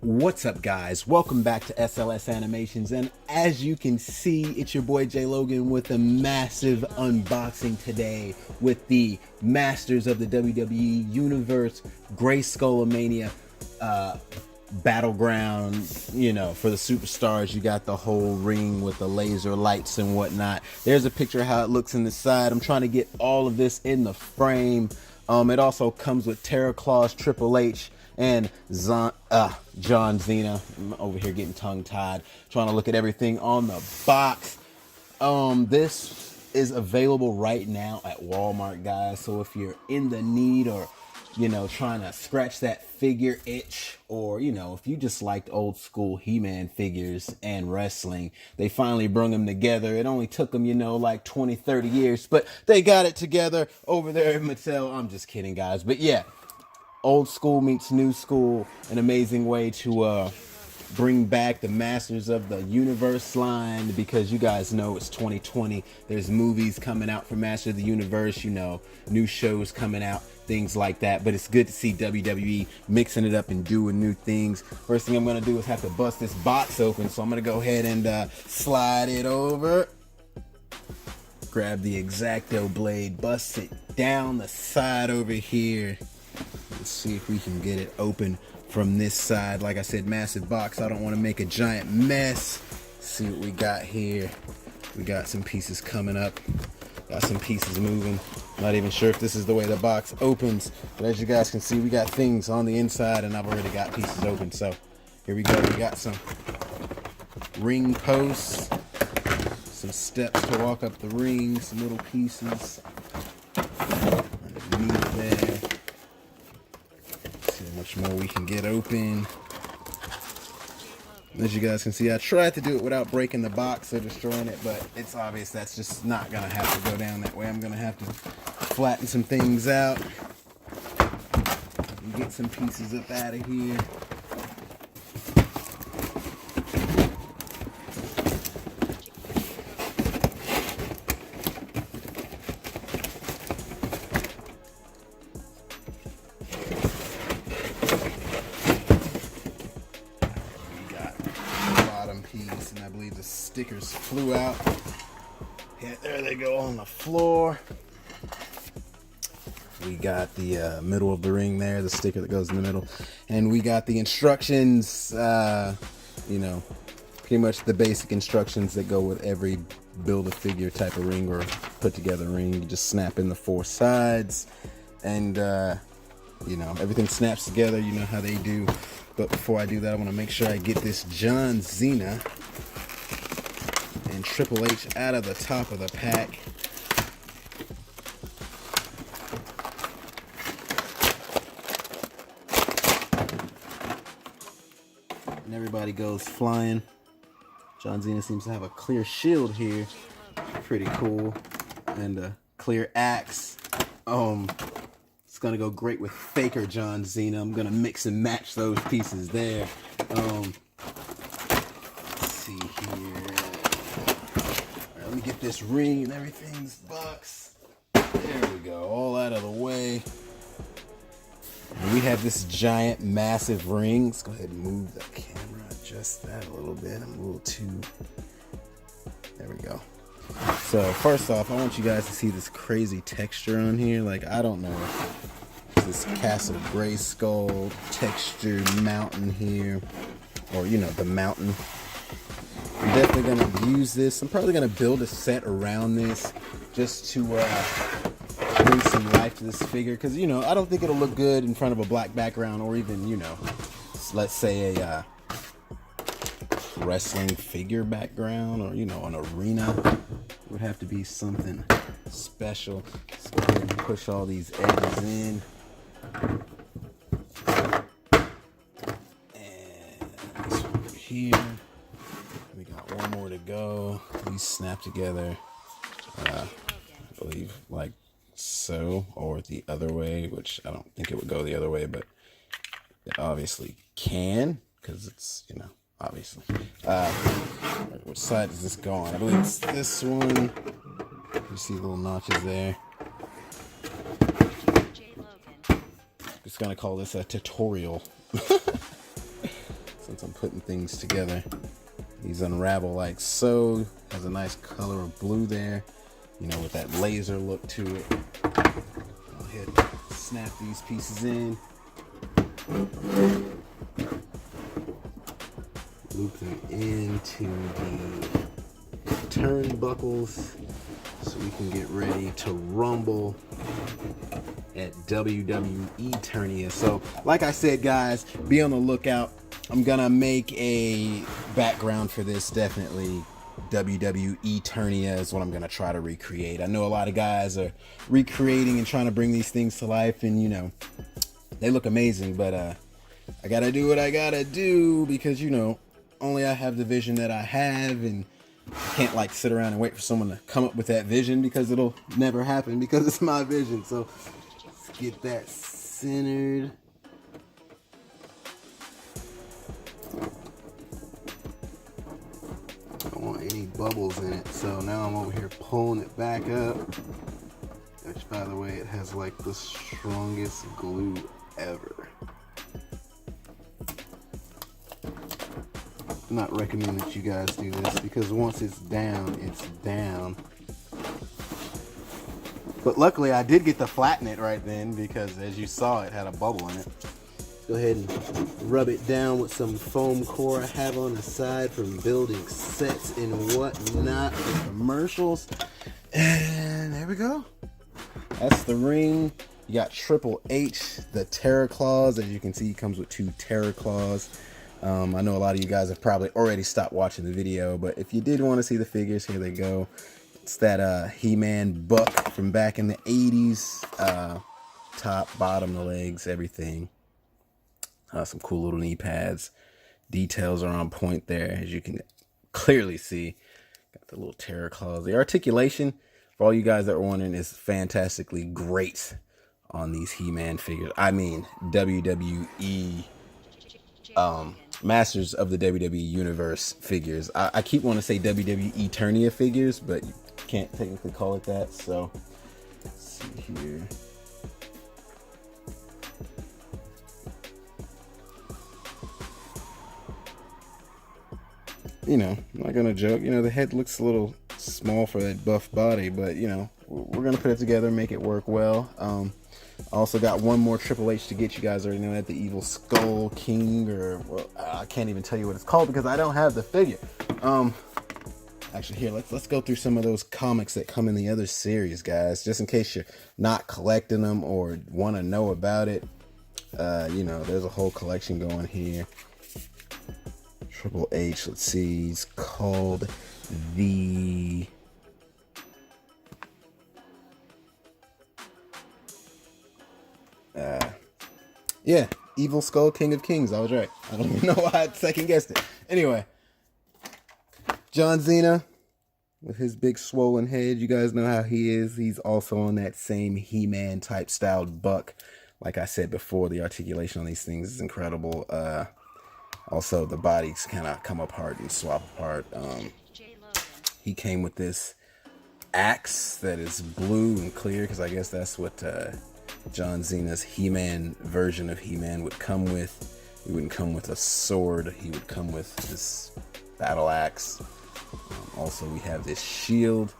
What's up, guys? Welcome back to SLS Animations, and as you can see, it's your boy Jay Logan with a massive unboxing today with the Masters of the WWE Universe Grayskull Mania battleground. You know, for the superstars, you got the whole ring with the laser lights and whatnot. There's a picture of how it looks in the side. I'm trying to get all of this in the frame. It also comes with Terror Claws, Triple H, and John Cena. I'm over here getting tongue-tied, trying to look at everything on the box. This is available right now at Walmart, guys. So if you're in the need, or trying to scratch that figure itch, or if you just liked old school He-Man figures and wrestling, they finally brung them together. It only took them, like 20-30 years, but they got it together over there at Mattel. I'm just kidding, guys, but yeah. Old school meets new school, an amazing way to bring back the Masters of the Universe line, because you guys know it's 2020. There's movies coming out for Masters of the Universe, new shows coming out, things like that. But it's good to see WWE mixing it up and doing new things. First thing I'm going to do is have to bust this box open, so I'm going to go ahead and slide it over. Grab the X-Acto blade, bust it down the side over here. Let's see if we can get it open from this side. Like I said, massive box. I don't want to make a giant mess. Let's see what we got here. We got some pieces coming up. Got some pieces moving. Not even sure if this is the way the box opens. But as you guys can see, we got things on the inside, and I've already got pieces open. So here we go. We got some ring posts. Some steps to walk up the ring. Some little pieces underneath there. Much more we can get open. As you guys can see, I tried to do it without breaking the box or destroying it, but it's obvious that's just not gonna have to go down that way. I'm gonna have to flatten some things out and get some pieces up out of here. Piece, and I believe the stickers flew out. Yeah, there they go on the floor. We got the middle of the ring there, the sticker that goes in the middle, and we got the instructions, pretty much the basic instructions that go with every build-a-figure type of ring or put together ring. You just snap in the four sides, and everything snaps together. You know how they do. But before I do that, I want to make sure I get this John Cena and Triple H out of the top of the pack. And everybody goes flying. John Cena seems to have a clear shield here. Pretty cool. And a clear axe. It's gonna go great with Faker John Cena. I'm gonna mix and match those pieces there. Let's see here. All right, let me get this ring and everything in this box. There we go, all out of the way. And we have this giant, massive ring. Let's go ahead and move the camera, adjust that a little bit. I'm a little too. There we go. So first off, I want you guys to see this crazy texture on here. Like, I don't know, this Castle Grayskull textured mountain here, or the mountain. I'm definitely gonna use this. I'm probably gonna build a set around this just to bring some life to this figure, because I don't think it'll look good in front of a black background, or even let's say a wrestling figure background, or an arena. It would have to be something special. Let's go ahead and push all these edges in. And this one over here. We got one more to go. These snap together, I believe, like so, or the other way, which I don't think it would go the other way, but it obviously can, because it's, obviously. Which side does this go on? I believe it's this one. You see little notches there. Just gonna call this a tutorial. since I'm putting things together. These unravel like so. Has a nice color of blue there, you know, with that laser look to it. Go ahead and snap these pieces in. Loop them into the turnbuckles so we can get ready to rumble at WWEternia. So, like I said, guys, be on the lookout. I'm gonna make a background for this, definitely. WWEternia is what I'm gonna try to recreate. I know a lot of guys are recreating and trying to bring these things to life, and you know, they look amazing, but I gotta do what I gotta do because, you know, only I have the vision that I have, and I can't like sit around and wait for someone to come up with that vision because it'll never happen because it's my vision. So let's get that centered. I don't want any bubbles in it, so now I'm over here pulling it back up, which, by the way, it has like the strongest glue ever. I'm not recommending that you guys do this because once it's down, it's down. But luckily I did get to flatten it right then because, as you saw, it had a bubble in it. Go ahead and rub it down with some foam core I have on the side from building sets and whatnot for commercials. And there we go. That's the ring. You got Triple H, the Terror Claws. As you can see, it comes with 2 Terror Claws. I know a lot of you guys have probably already stopped watching the video, but if you did want to see the figures, here they go. It's that He-Man buck from back in the 80s. Top, bottom, the legs, everything. Some cool little knee pads. Details are on point there, as you can clearly see. Got the little Terror Claws. The articulation, for all you guys that were wondering, is fantastically great on these He-Man figures. I mean, WWE Masters of the WWE Universe figures. I keep wanting to say WWEternia figures, but you can't technically call it that. So let's see here. You know, I'm not gonna joke. You know, the head looks a little small for that buff body, but you know, we're gonna put it together, make it work well. I also got one more Triple H to get. You guys already know that, the Evil Skull King, or well, I can't even tell you what it's called because I don't have the figure. Actually, here, let's go through some of those comics that come in the other series, guys, just in case you're not collecting them or want to know about it. You know, there's a whole collection going here. Triple H, let's see, he's called the yeah, Evil Skull King of Kings. I was right. I don't even know why I second guessed it. Anyway, John Cena with his big swollen head. You guys know how he is. He's also on that same He-Man type styled buck. Like I said before, the articulation on these things is incredible. Also, the bodies kind of come apart and swap apart. He came with this axe that is blue and clear because I guess that's what John Cena's He-Man version of He-Man would come with. He wouldn't come with a sword. He would come with this battle axe. Also, we have this shield.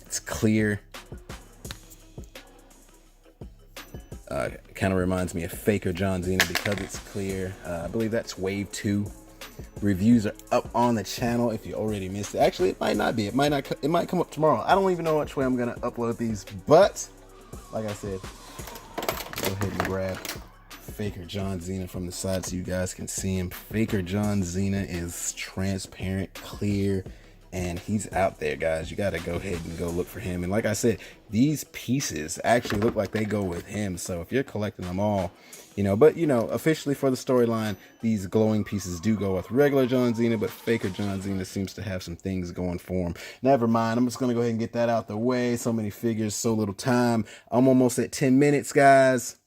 It's clear. Kind of reminds me of Faker John Cena because it's clear. I believe that's Wave 2. Reviews are up on the channel if you already missed it. Actually, it might not be. It might not. It might come up tomorrow. I don't even know which way I'm gonna upload these. But like I said, go ahead and grab Faker John Cena from the side so you guys can see him. Faker John Cena is transparent, clear, and he's out there, guys. You got to go ahead and go look for him. And like I said, these pieces actually look like they go with him. So if you're collecting them all, you know, but you know, officially for the storyline, these glowing pieces do go with regular John Cena, but Faker John Cena seems to have some things going for him. Never mind. I'm just going to go ahead and get that out the way. So many figures, so little time. I'm almost at 10 minutes, guys.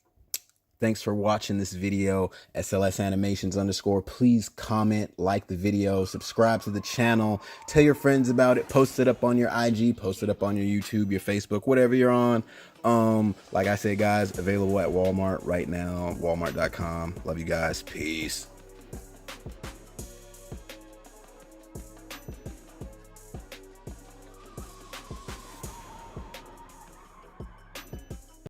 Thanks for watching this video. SLS Animations _. Please comment, like the video, subscribe to the channel, tell your friends about it, post it up on your IG, post it up on your YouTube, your Facebook, whatever you're on. Like I said, guys, available at Walmart right now, walmart.com. Love you guys. Peace.